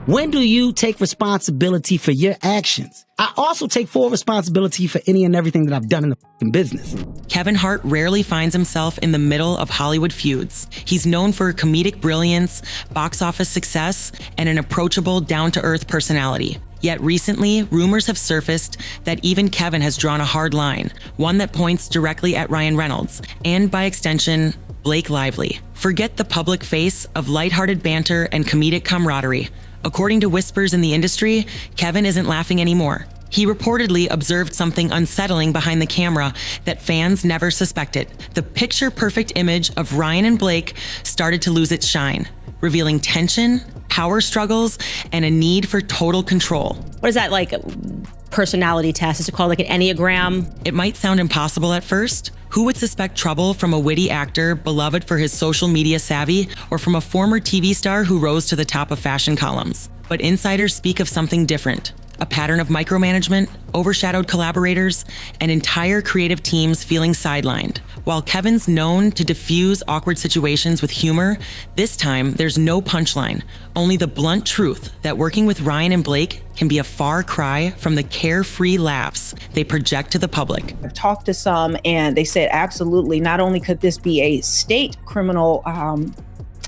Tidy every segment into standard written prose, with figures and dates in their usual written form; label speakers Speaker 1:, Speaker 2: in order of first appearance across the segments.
Speaker 1: When do you take responsibility for your actions? I also take full responsibility for any and everything that I've done in the fucking business.
Speaker 2: Kevin Hart rarely finds himself in the middle of Hollywood feuds. He's known for comedic brilliance, box office success, and an approachable, down-to-earth personality. Yet recently, rumors have surfaced that even Kevin has drawn a hard line, one that points directly at Ryan Reynolds, and by extension, Blake Lively. Forget the public face of lighthearted banter and comedic camaraderie. According to whispers in the industry, Kevin isn't laughing anymore. He reportedly observed something unsettling behind the camera that fans never suspected. The picture-perfect image of Ryan and Blake started to lose its shine, revealing tension, power struggles, and a need for total control.
Speaker 3: What is that, like a personality test? Is it called like an Enneagram?
Speaker 2: It might sound impossible at first. Who would suspect trouble from a witty actor beloved for his social media savvy, or from a former TV star who rose to the top of fashion columns? But insiders speak of something different. A pattern of micromanagement, overshadowed collaborators, and entire creative teams feeling sidelined. While Kevin's known to diffuse awkward situations with humor, this time there's no punchline, only the blunt truth that working with Ryan and Blake can be a far cry from the carefree laughs they project to the public.
Speaker 4: I've talked to some and they said absolutely, not only could this be a state criminal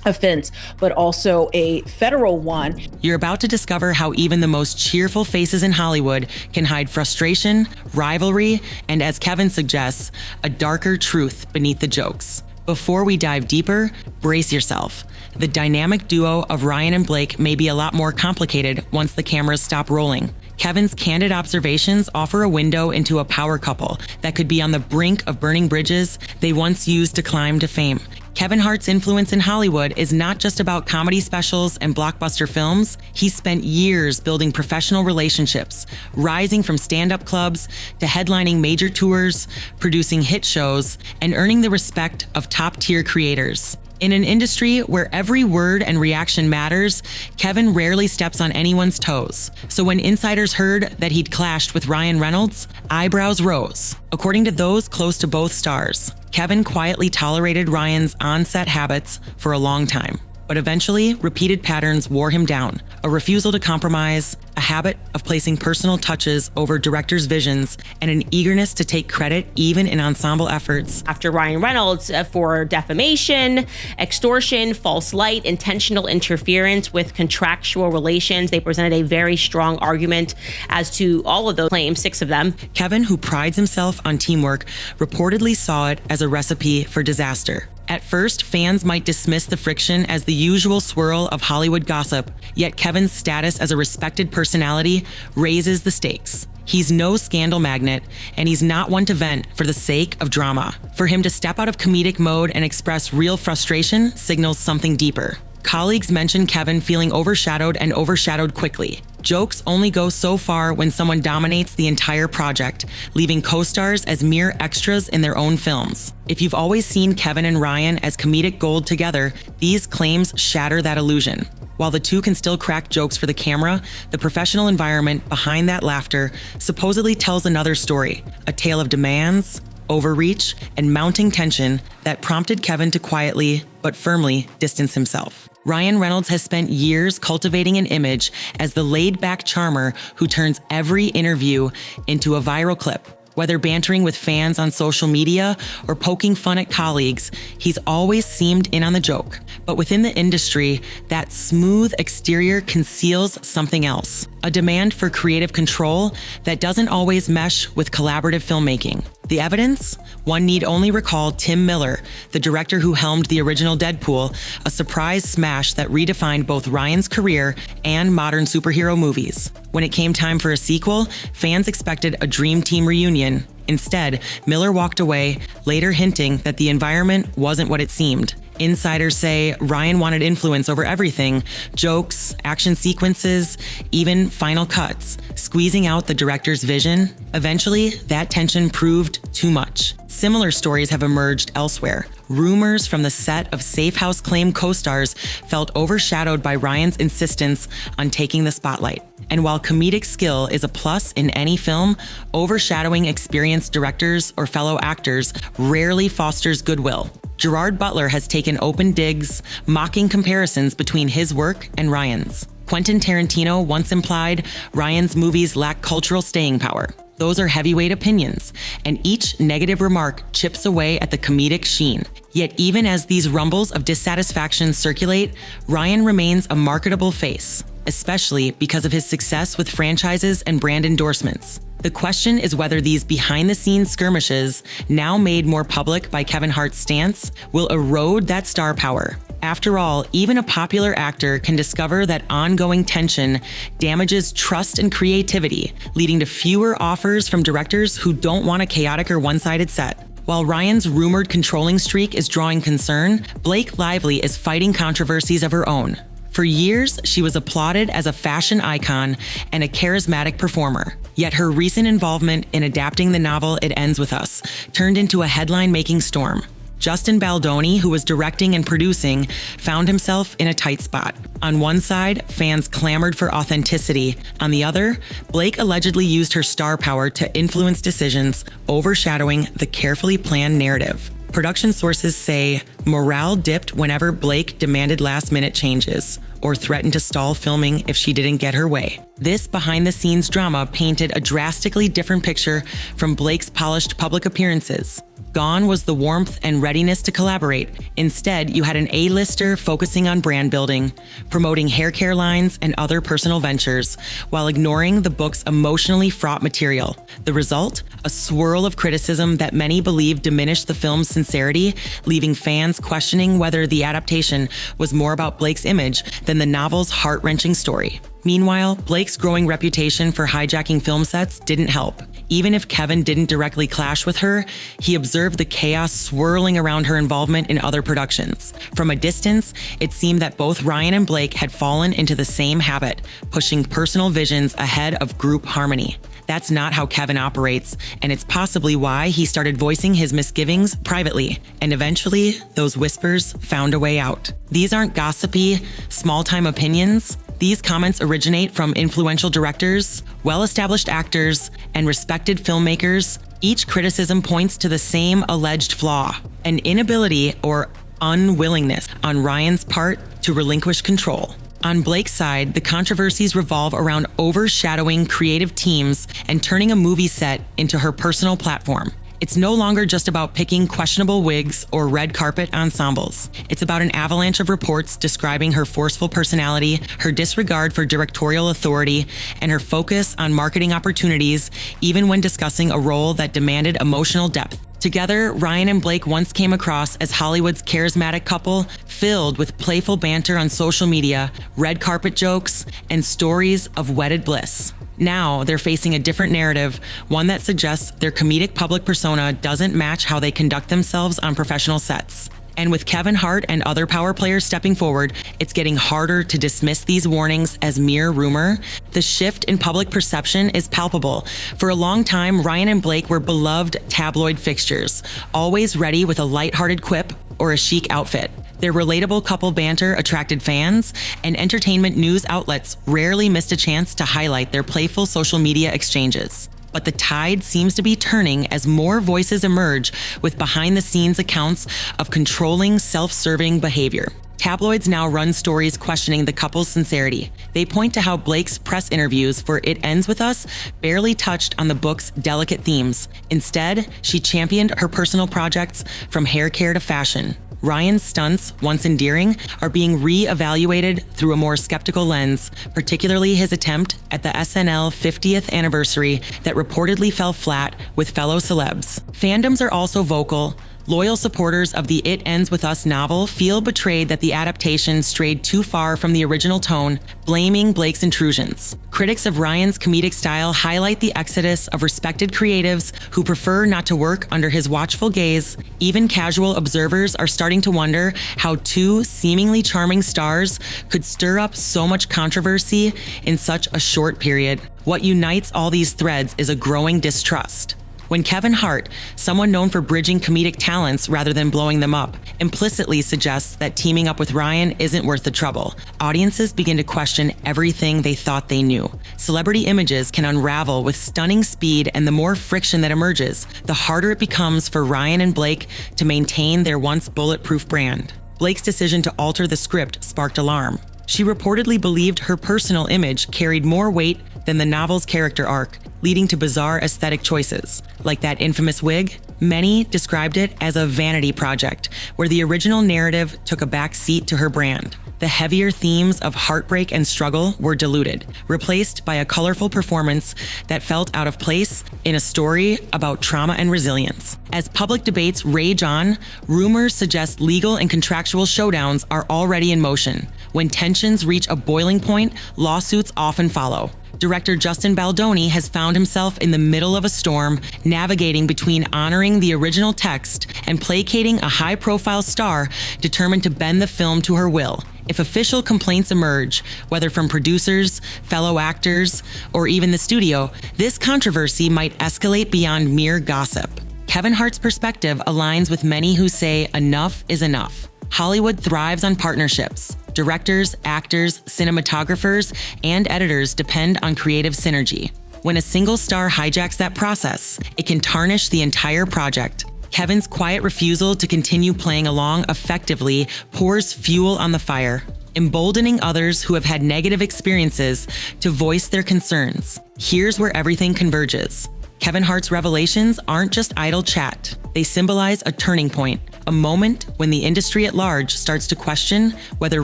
Speaker 4: offense, but also a federal one.
Speaker 2: You're about to discover how even the most cheerful faces in Hollywood can hide frustration, rivalry, and as Kevin suggests, a darker truth beneath the jokes. Before we dive deeper, brace yourself. The dynamic duo of Ryan and Blake may be a lot more complicated once the cameras stop rolling. Kevin's candid observations offer a window into a power couple that could be on the brink of burning bridges they once used to climb to fame. Kevin Hart's influence in Hollywood is not just about comedy specials and blockbuster films. He spent years building professional relationships, rising from stand-up clubs to headlining major tours, producing hit shows, and earning the respect of top-tier creators. In an industry where every word and reaction matters, Kevin rarely steps on anyone's toes. So when insiders heard that he'd clashed with Ryan Reynolds, eyebrows rose. According to those close to both stars, Kevin quietly tolerated Ryan's on-set habits for a long time. But eventually, repeated patterns wore him down. A refusal to compromise, a habit of placing personal touches over directors' visions, and an eagerness to take credit even in ensemble efforts.
Speaker 3: After Ryan Reynolds for defamation, extortion, false light, intentional interference with contractual relations, they presented a very strong argument as to all of those claims, 6 of them.
Speaker 2: Kevin, who prides himself on teamwork, reportedly saw it as a recipe for disaster. At first, fans might dismiss the friction as the usual swirl of Hollywood gossip, yet Kevin's status as a respected personality raises the stakes. He's no scandal magnet, and he's not one to vent for the sake of drama. For him to step out of comedic mode and express real frustration signals something deeper. Colleagues mention Kevin feeling overshadowed quickly. Jokes only go so far when someone dominates the entire project, leaving co-stars as mere extras in their own films. If you've always seen Kevin and Ryan as comedic gold together, these claims shatter that illusion. While the two can still crack jokes for the camera, the professional environment behind that laughter supposedly tells another story, a tale of demands, overreach, and mounting tension that prompted Kevin to quietly but firmly distance himself. Ryan Reynolds has spent years cultivating an image as the laid-back charmer who turns every interview into a viral clip. Whether bantering with fans on social media or poking fun at colleagues, he's always seemed in on the joke. But within the industry, that smooth exterior conceals something else, a demand for creative control that doesn't always mesh with collaborative filmmaking. The evidence? One need only recall Tim Miller, the director who helmed the original Deadpool, a surprise smash that redefined both Ryan's career and modern superhero movies. When it came time for a sequel, fans expected a dream team reunion. Instead, Miller walked away, later hinting that the environment wasn't what it seemed. Insiders say Ryan wanted influence over everything: jokes, action sequences, even final cuts, squeezing out the director's vision. Eventually, that tension proved too much. Similar stories have emerged elsewhere. Rumors from the set of Safe House Claim co-stars felt overshadowed by Ryan's insistence on taking the spotlight. And while comedic skill is a plus in any film, overshadowing experienced directors or fellow actors rarely fosters goodwill. Gerard Butler has taken open digs, mocking comparisons between his work and Ryan's. Quentin Tarantino once implied Ryan's movies lack cultural staying power. Those are heavyweight opinions, and each negative remark chips away at the comedic sheen. Yet even as these rumbles of dissatisfaction circulate, Ryan remains a marketable face, especially because of his success with franchises and brand endorsements. The question is whether these behind-the-scenes skirmishes, now made more public by Kevin Hart's stance, will erode that star power. After all, even a popular actor can discover that ongoing tension damages trust and creativity, leading to fewer offers from directors who don't want a chaotic or one-sided set. While Ryan's rumored controlling streak is drawing concern, Blake Lively is fighting controversies of her own. For years, she was applauded as a fashion icon and a charismatic performer. Yet her recent involvement in adapting the novel It Ends With Us turned into a headline-making storm. Justin Baldoni, who was directing and producing, found himself in a tight spot. On one side, fans clamored for authenticity. On the other, Blake allegedly used her star power to influence decisions, overshadowing the carefully planned narrative. Production sources say morale dipped whenever Blake demanded last-minute changes or threatened to stall filming if she didn't get her way. This behind-the-scenes drama painted a drastically different picture from Blake's polished public appearances. Gone was the warmth and readiness to collaborate. Instead, you had an A-lister focusing on brand building, promoting hair care lines and other personal ventures, while ignoring the book's emotionally fraught material. The result? A swirl of criticism that many believe diminished the film's sincerity, leaving fans questioning whether the adaptation was more about Blake's image than the novel's heart-wrenching story. Meanwhile, Blake's growing reputation for hijacking film sets didn't help. Even if Kevin didn't directly clash with her, he observed the chaos swirling around her involvement in other productions. From a distance, it seemed that both Ryan and Blake had fallen into the same habit, pushing personal visions ahead of group harmony. That's not how Kevin operates, and it's possibly why he started voicing his misgivings privately, and eventually, those whispers found a way out. These aren't gossipy, small-time opinions. These comments originate from influential directors, well-established actors, and respected filmmakers. Each criticism points to the same alleged flaw, an inability or unwillingness on Ryan's part to relinquish control. On Blake's side, the controversies revolve around overshadowing creative teams and turning a movie set into her personal platform. It's no longer just about picking questionable wigs or red carpet ensembles. It's about an avalanche of reports describing her forceful personality, her disregard for directorial authority, and her focus on marketing opportunities, even when discussing a role that demanded emotional depth. Together, Ryan and Blake once came across as Hollywood's charismatic couple, filled with playful banter on social media, red carpet jokes, and stories of wedded bliss. Now, they're facing a different narrative, one that suggests their comedic public persona doesn't match how they conduct themselves on professional sets. And with Kevin Hart and other power players stepping forward, it's getting harder to dismiss these warnings as mere rumor. The shift in public perception is palpable. For a long time, Ryan and Blake were beloved tabloid fixtures, always ready with a lighthearted quip or a chic outfit. Their relatable couple banter attracted fans, and entertainment news outlets rarely missed a chance to highlight their playful social media exchanges. But the tide seems to be turning as more voices emerge with behind-the-scenes accounts of controlling, self-serving behavior. Tabloids now run stories questioning the couple's sincerity. They point to how Blake's press interviews for It Ends With Us barely touched on the book's delicate themes. Instead, she championed her personal projects from hair care to fashion. Ryan's stunts, once endearing, are being re-evaluated through a more skeptical lens, particularly his attempt at the SNL 50th anniversary that reportedly fell flat with fellow celebs. Fandoms are also vocal. Loyal supporters of the It Ends With Us novel feel betrayed that the adaptation strayed too far from the original tone, blaming Blake's intrusions. Critics of Ryan's comedic style highlight the exodus of respected creatives who prefer not to work under his watchful gaze. Even casual observers are starting to wonder how two seemingly charming stars could stir up so much controversy in such a short period. What unites all these threads is a growing distrust. When Kevin Hart, someone known for bridging comedic talents rather than blowing them up, implicitly suggests that teaming up with Ryan isn't worth the trouble, audiences begin to question everything they thought they knew. Celebrity images can unravel with stunning speed, and the more friction that emerges, the harder it becomes for Ryan and Blake to maintain their once bulletproof brand. Blake's decision to alter the script sparked alarm. She reportedly believed her personal image carried more weight than the novel's character arc, leading to bizarre aesthetic choices. Like that infamous wig, many described it as a vanity project, where the original narrative took a back seat to her brand. The heavier themes of heartbreak and struggle were diluted, replaced by a colorful performance that felt out of place in a story about trauma and resilience. As public debates rage on, rumors suggest legal and contractual showdowns are already in motion. When tensions reach a boiling point, lawsuits often follow. Director Justin Baldoni has found himself in the middle of a storm, navigating between honoring the original text and placating a high-profile star determined to bend the film to her will. If official complaints emerge, whether from producers, fellow actors, or even the studio, this controversy might escalate beyond mere gossip. Kevin Hart's perspective aligns with many who say enough is enough. Hollywood thrives on partnerships. Directors, actors, cinematographers, and editors depend on creative synergy. When a single star hijacks that process, it can tarnish the entire project. Kevin's quiet refusal to continue playing along effectively pours fuel on the fire, emboldening others who have had negative experiences to voice their concerns. Here's where everything converges. Kevin Hart's revelations aren't just idle chat. They symbolize a turning point, a moment when the industry at large starts to question whether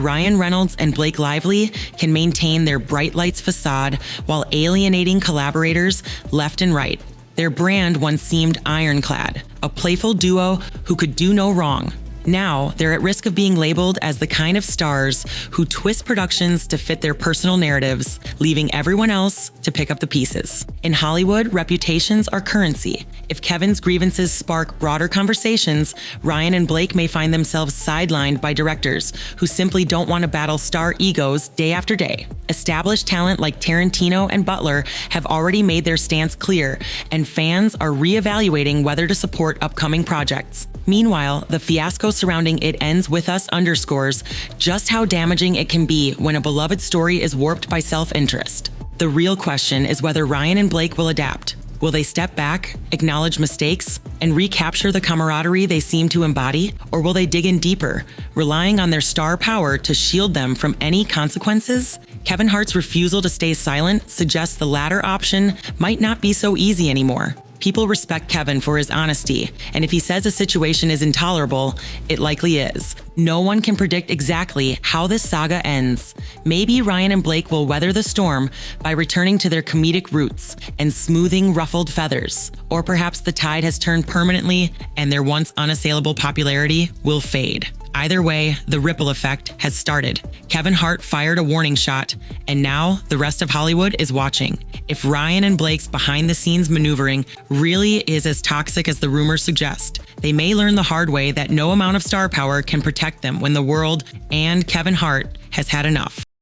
Speaker 2: Ryan Reynolds and Blake Lively can maintain their bright lights facade while alienating collaborators left and right. Their brand once seemed ironclad, a playful duo who could do no wrong. Now, they're at risk of being labeled as the kind of stars who twist productions to fit their personal narratives, leaving everyone else to pick up the pieces. In Hollywood, reputations are currency. If Kevin's grievances spark broader conversations, Ryan and Blake may find themselves sidelined by directors who simply don't want to battle star egos day after day. Established talent like Tarantino and Butler have already made their stance clear, and fans are reevaluating whether to support upcoming projects. Meanwhile, the fiasco surrounding It Ends With Us underscores just how damaging it can be when a beloved story is warped by self-interest. The real question is whether Ryan and Blake will adapt. Will they step back, acknowledge mistakes, and recapture the camaraderie they seem to embody? Or will they dig in deeper, relying on their star power to shield them from any consequences? Kevin Hart's refusal to stay silent suggests the latter option might not be so easy anymore. People respect Kevin for his honesty, and if he says a situation is intolerable, it likely is. No one can predict exactly how this saga ends. Maybe Ryan and Blake will weather the storm by returning to their comedic roots and smoothing ruffled feathers. Or perhaps the tide has turned permanently and their once unassailable popularity will fade. Either way, the ripple effect has started. Kevin Hart fired a warning shot, and now the rest of Hollywood is watching. If Ryan and Blake's behind-the-scenes maneuvering really is as toxic as the rumors suggest, they may learn the hard way that no amount of star power can protect them when the world and Kevin Hart has had enough.